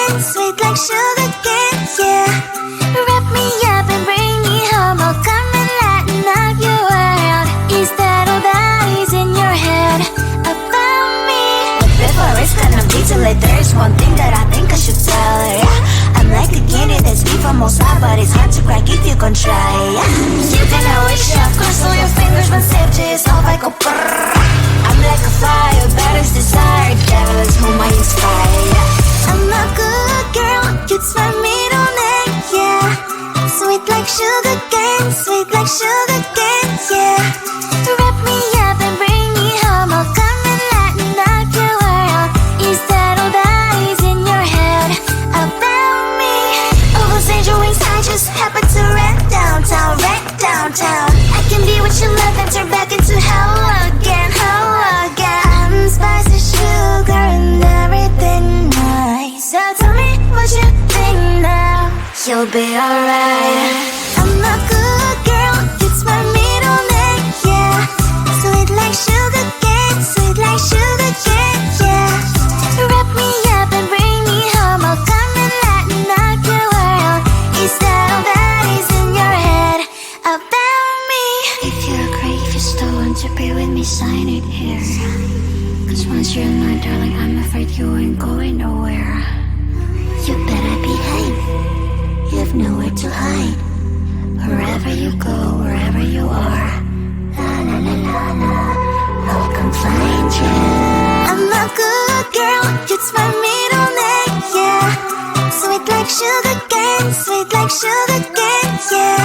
cane, sweet like sugar cane, yeah. Wrap me up and bring me home, I'll come and lighten up your world. Is that all that is in your head about me? But before it's gonna be too late, there's one thing that I think I should tell her, yeah. I'm like a candy that's deep from most high, but it's hard to crack if you can try, yeah. You can always shove, cross all your fingers when safety is off, I go brrrr. I'm like a fire, battles desire, devil is whom I inspire, yeah. I'm a good girl, it's my middle name, yeah. Sweet like sugar cane, sweet like sugar cane, yeah. Wrap me up and bring me home, I'll come and lighten up your world. Is that all that is in your head about me? All those angel wings I just happen to rent downtown, rent downtown. I can be what you love and turn back into hell again, hell again. Spicy sugar and everything nice. So tell me what you think now. You'll be alright. I'm a good girl, it's my middle name, yeah. Sweet like sugar cane, sweet like sugar cane, yeah. Wrap me up and bring me home, I'll come and lighten up your world. Is that all that is in your head about me? If you agree, if you still want to be with me, sign it here. Cause once you're mine, darling, I'm afraid you ain't going nowhere. You better behave, you have nowhere to hide. Wherever you go, wherever you are, la la la la la, I'll come find you. I'm a good girl, it's my middle name, yeah. Sweet like sugar cane, sweet like sugar cane, yeah.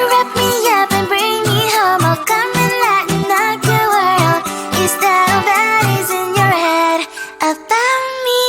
Wrap me up and bring me home, I'll come and lighten up your world. Is that all that is in your head about me?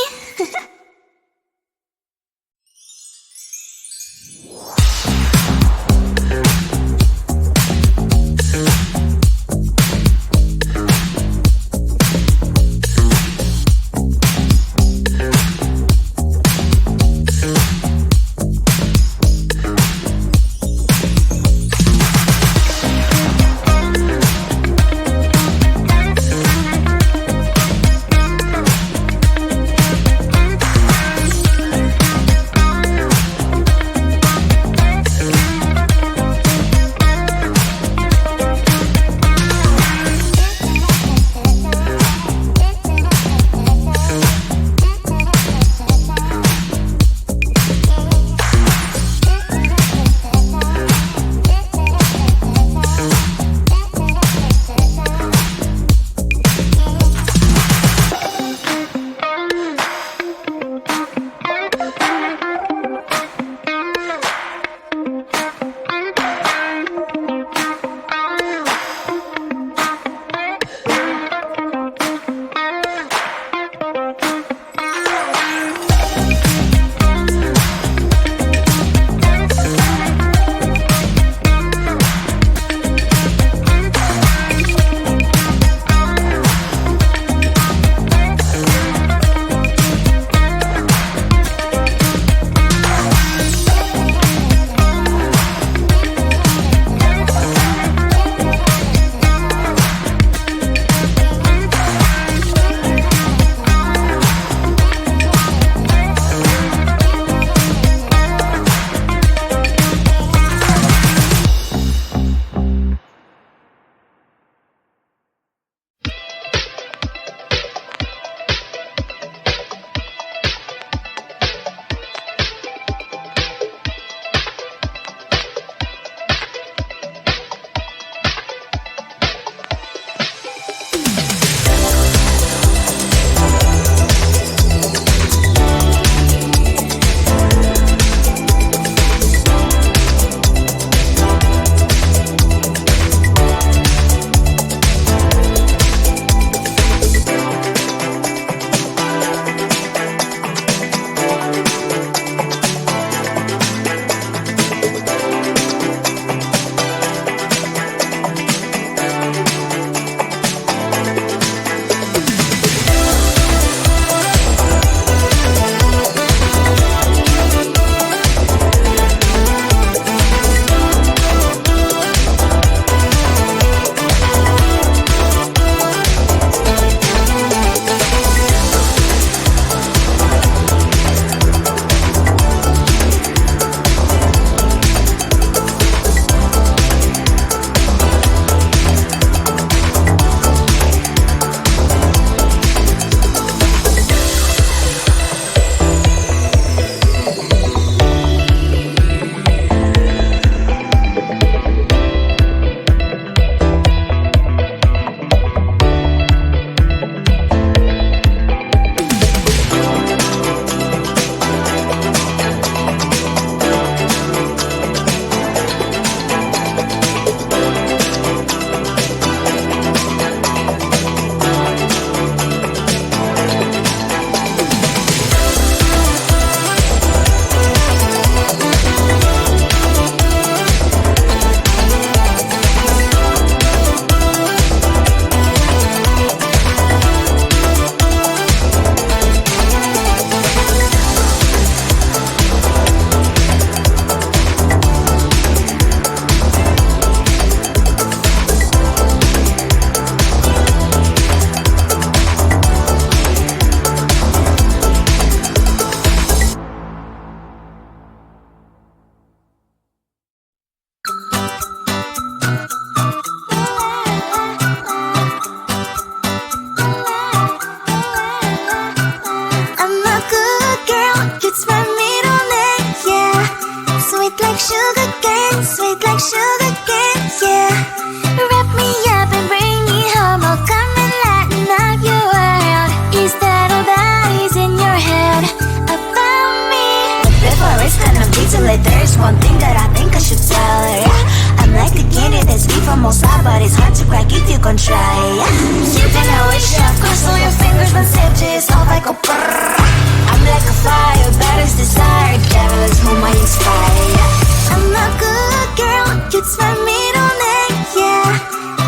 But there's one thing that I think I should tell her, yeah. I'm like a candy that's deep from outside, but it's hard to crack if you can try, yeah. You can always shove, cross all your fingers when sandwiches off, I go brrrr. I'm like a fire, baddest desire, devil is whom I inspire, yeah. I'm a good girl, it's my middle name, yeah.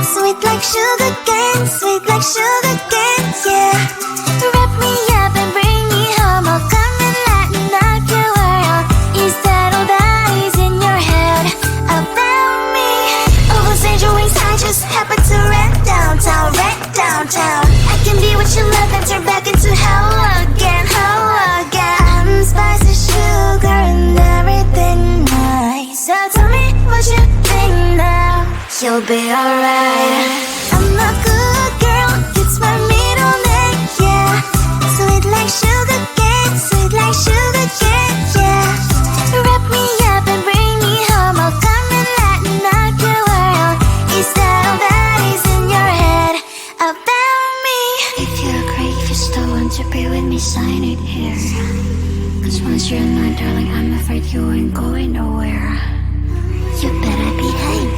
Sweet like sugar cane, sweet like sugar cane, yeah. Wrap me up and bring me home, I'll come and lighten up your world. Is that all that is in your head about me? All those angel wings I just happen to rent downtown, I can be what you love and turn back into hell again, I'm spicy sugar and everything nice. So tell me what you think now, you'll be alright. I'm a good girl, it's my middle name, yeah. Sweet like sugar cane, sweet like sugar cane, yeah. Wrap me up and bring me home, I'll come and lighten up your world. Is that all that is in your head about me? If you agree, if you still want to be with me, sign it here. Cause once you're mine, darling, I'm afraid you ain't going nowhere. You better behave,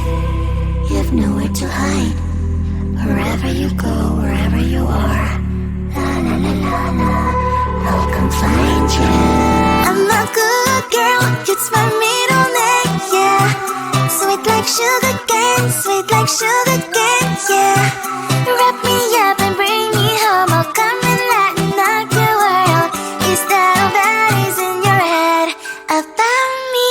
you have nowhere to hide. Wherever you go, wherever you are, la la la la la, I'll come find you. I'm a good girl, it's my middle name, yeah. Sweet like sugar cane, sweet like sugar cane, yeah. Wrap me up and bring me home, I'll come and lighten up your world. Is that all that is in your head about me?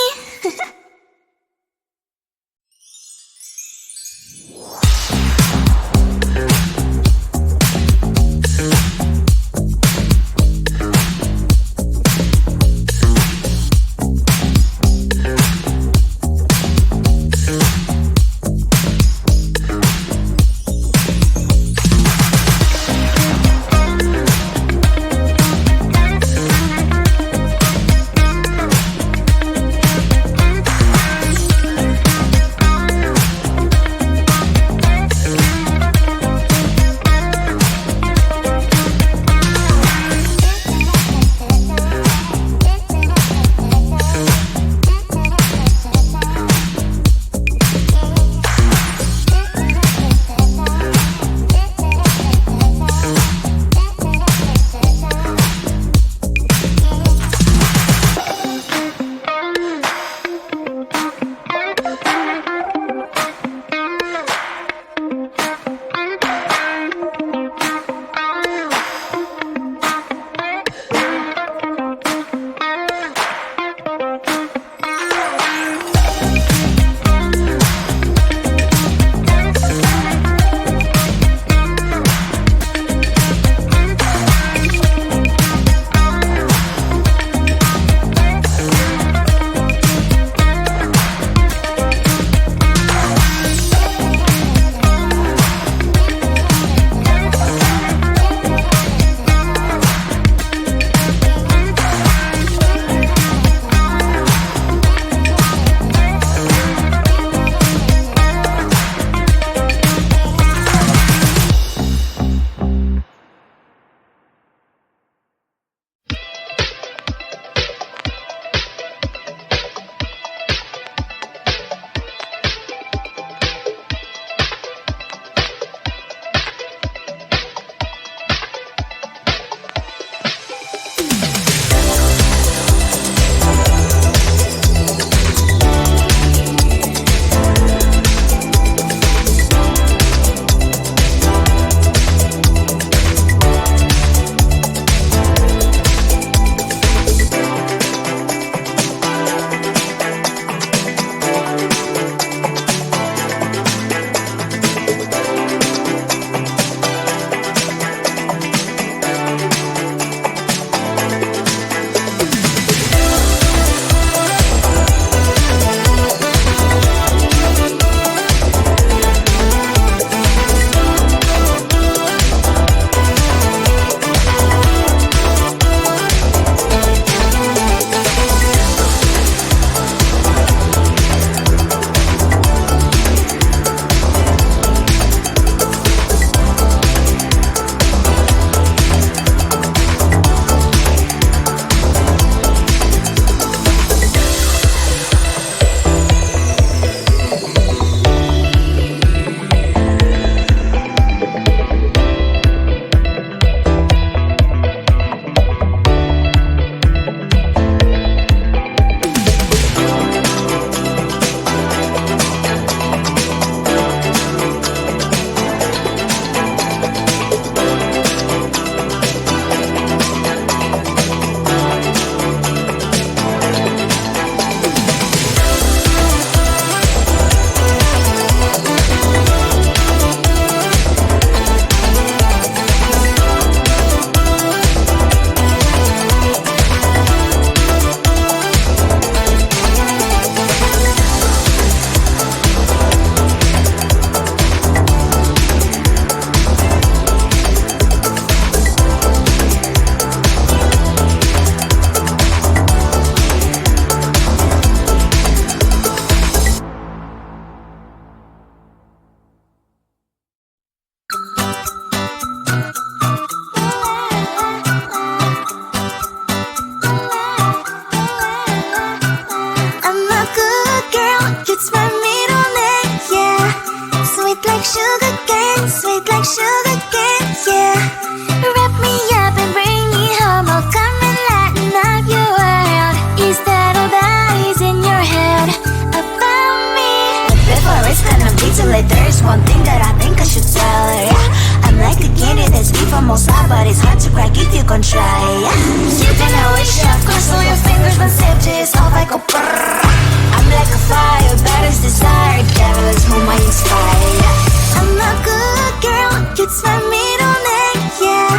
deep from outside, but it's hard to crack if you can try. You can always shove, cross all your fingers when safety is off. I go brrrr. I'm like a fire, that is desire. Devil is whom I inspire. I'm a good girl, it's my middle name, yeah.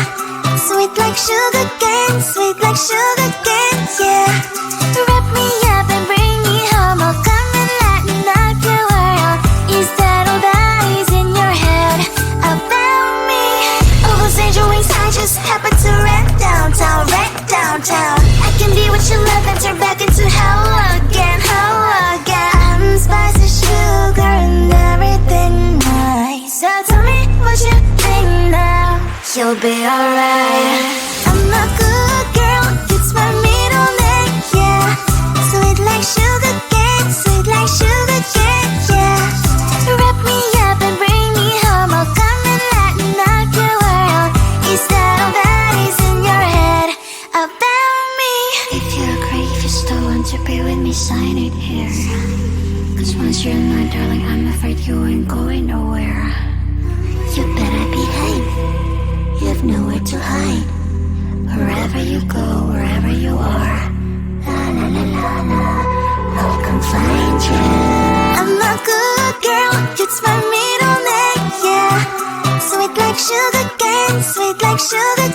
Sweet like sugar cane, sweet like sugar cane, yeah. Wrap me up and bring me home, I'll come and lighten up your world. Is that all that is in your head about me? Oh, those angel wings I just happen to rent downtown, I can be what you love and turn back into hell again, I'm spicy sugar and everything nice. So tell me what you think now, you'll be alright. I'm a good girl, it's my middle name, yeah. Sweet like sugar cane, sweet like sugar cane, yeah. Wrap me up and bring me home, I'll come and lighten up your world. Is that all that is in your head about me? If you're great, if you still want to be with me, sign it here. Cause once you're not, darling, I'm afraid you ain't going nowhere. You better behave, you have nowhere to hide. Wherever you go, wherever you are, la la la la la, I'll come find you. I'm a good girl, it's my middle name, yeah. Sweet like sugar cane, sweet like sugar